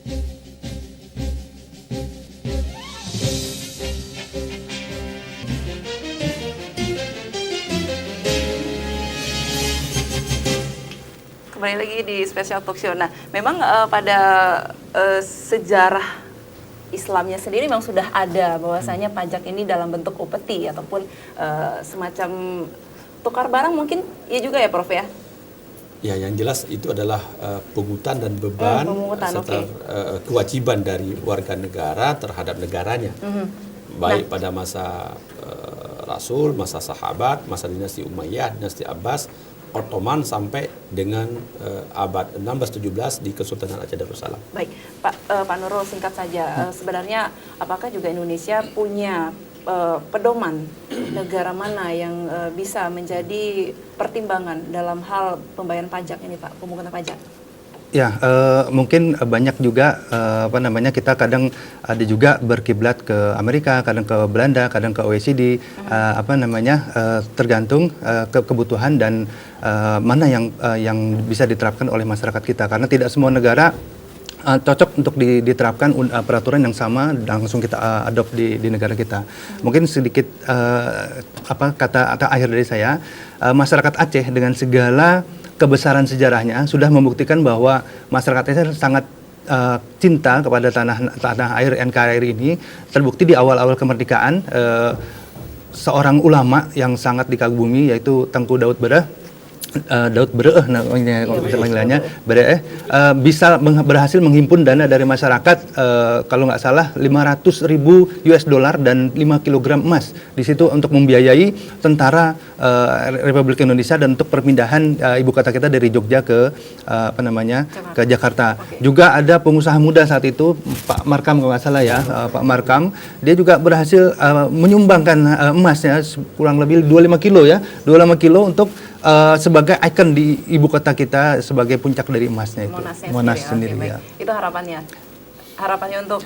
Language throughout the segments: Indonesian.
Kembali lagi di Special Talk Show. Nah, memang pada sejarah Islamnya sendiri memang sudah ada bahwasanya pajak ini dalam bentuk upeti ataupun semacam tukar barang mungkin ya juga ya Prof ya? Ya, yang jelas itu adalah pungutan dan beban serta kewajiban dari warga negara terhadap negaranya. Baik pada masa Rasul, masa sahabat, masa dinasti Umayyah, dinasti Abbas, Ottoman sampai dengan abad 16-17 di Kesultanan Aceh Darussalam. Baik, Pak Nurul, singkat saja, sebenarnya apakah juga Indonesia punya pedoman negara mana yang bisa menjadi pertimbangan dalam hal pembayaran pajak ini, Pak, pemungutan pajak? Ya, mungkin banyak juga kita kadang ada juga berkiblat ke Amerika, kadang ke Belanda, kadang ke OECD, tergantung kebutuhan dan mana yang bisa diterapkan oleh masyarakat kita, karena tidak semua negara cocok untuk diterapkan peraturan yang sama langsung kita adopt di negara kita. Mungkin sedikit kata akhir dari saya, masyarakat Aceh dengan segala kebesaran sejarahnya sudah membuktikan bahwa masyarakat Aceh sangat cinta kepada tanah air NKRI ini. Terbukti di awal-awal kemerdekaan, seorang ulama yang sangat dikagumi yaitu Tengku Daud Bereh, bisa berhasil menghimpun dana dari masyarakat, kalau nggak salah 500.000 US dollar dan 5 kg emas di situ untuk membiayai tentara Republik Indonesia dan untuk perpindahan ibu kota kita dari Jogja ke ke Jakarta. Juga ada pengusaha muda saat itu, Pak Markam kalau nggak salah ya, Pak Markam, dia juga berhasil menyumbangkan emasnya kurang lebih 25 kilo ya, 25 kilo untuk sebagai ikon di ibu kota kita sebagai puncak dari emasnya itu. Monas sendiri ya. Itu harapannya untuk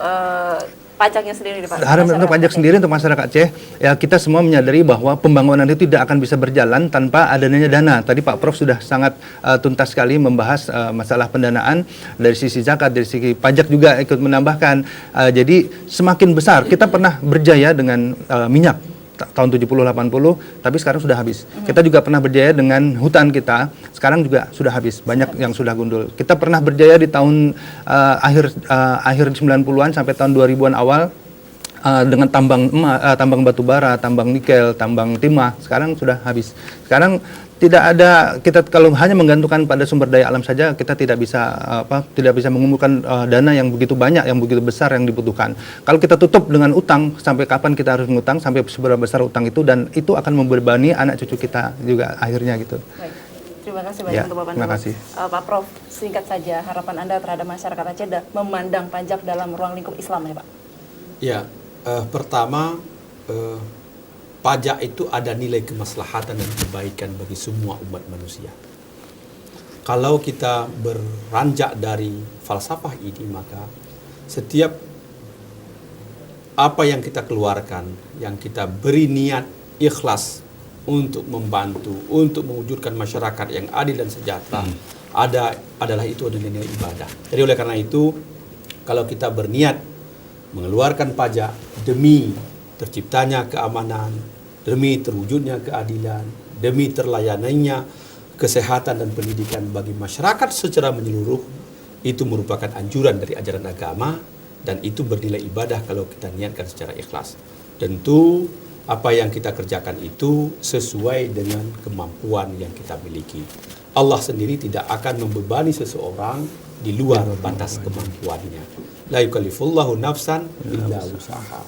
pajaknya sendiri, Pak. Harapan untuk pajak sendiri untuk masyarakat Aceh, ya kita semua menyadari bahwa pembangunan itu tidak akan bisa berjalan tanpa adanya dana. Tadi Pak Prof sudah sangat tuntas sekali membahas masalah pendanaan dari sisi zakat, dari sisi pajak juga ikut menambahkan. Jadi semakin besar, kita pernah berjaya dengan minyak tahun 70-80, tapi sekarang sudah habis. Kita juga pernah berjaya dengan hutan kita, sekarang juga sudah habis. Banyak yang sudah gundul. Kita pernah berjaya di tahun akhir 90-an sampai tahun 2000-an awal dengan tambang batu bara, tambang nikel, tambang timah. Sekarang sudah habis. Sekarang tidak ada, kita kalau hanya menggantungkan pada sumber daya alam saja, kita tidak bisa mengumpulkan dana yang begitu banyak, yang begitu besar yang dibutuhkan. Kalau kita tutup dengan utang, sampai kapan kita harus mengutang, sampai seberapa besar utang itu, dan itu akan membebani anak cucu kita juga akhirnya gitu. Baik. Terima kasih banyak untuk Bapak. Terima kasih. Pak Prof, singkat saja harapan Anda terhadap masyarakat Aceh memandang pajak dalam ruang lingkup Islam ya Pak? Ya, pertama pajak itu ada nilai kemaslahatan dan kebaikan bagi semua umat manusia. Kalau kita beranjak dari falsafah ini, maka setiap apa yang kita keluarkan, yang kita beri niat ikhlas untuk membantu, untuk mewujudkan masyarakat yang adil dan sejahtera, adalah nilai ibadah. Jadi oleh karena itu, kalau kita berniat mengeluarkan pajak demi terciptanya keamanan, demi terwujudnya keadilan, demi terlayanannya kesehatan dan pendidikan bagi masyarakat secara menyeluruh, itu merupakan anjuran dari ajaran agama dan itu bernilai ibadah kalau kita niatkan secara ikhlas. Tentu apa yang kita kerjakan itu sesuai dengan kemampuan yang kita miliki. Allah sendiri tidak akan membebani seseorang di luar batas kemampuannya. La yukallifullahu nafsan illa wus'aha.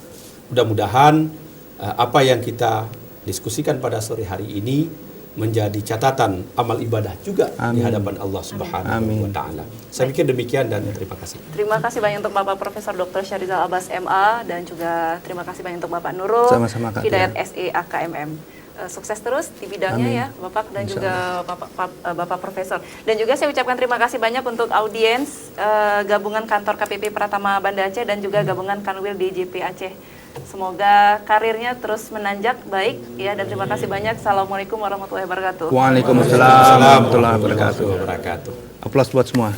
Mudah-mudahan apa yang kita diskusikan pada sore hari ini menjadi catatan amal ibadah juga di hadapan Allah Subhanahu wa taala. Saya pikir demikian dan terima kasih. Terima kasih banyak untuk Bapak Profesor Dr. Syarizal Abbas MA dan juga terima kasih banyak untuk Bapak Nurul Hidayat SE AKMM. Sukses terus di bidangnya ya Bapak dan juga Bapak Profesor. Dan juga saya ucapkan terima kasih banyak untuk audiens gabungan kantor KPP Pratama Banda Aceh dan juga gabungan Kanwil DJP Aceh. Semoga karirnya terus menanjak baik ya, dan terima kasih banyak. Assalamualaikum warahmatullahi wabarakatuh. Waalaikumsalam warahmatullahi wabarakatuh. Aplaus buat semua.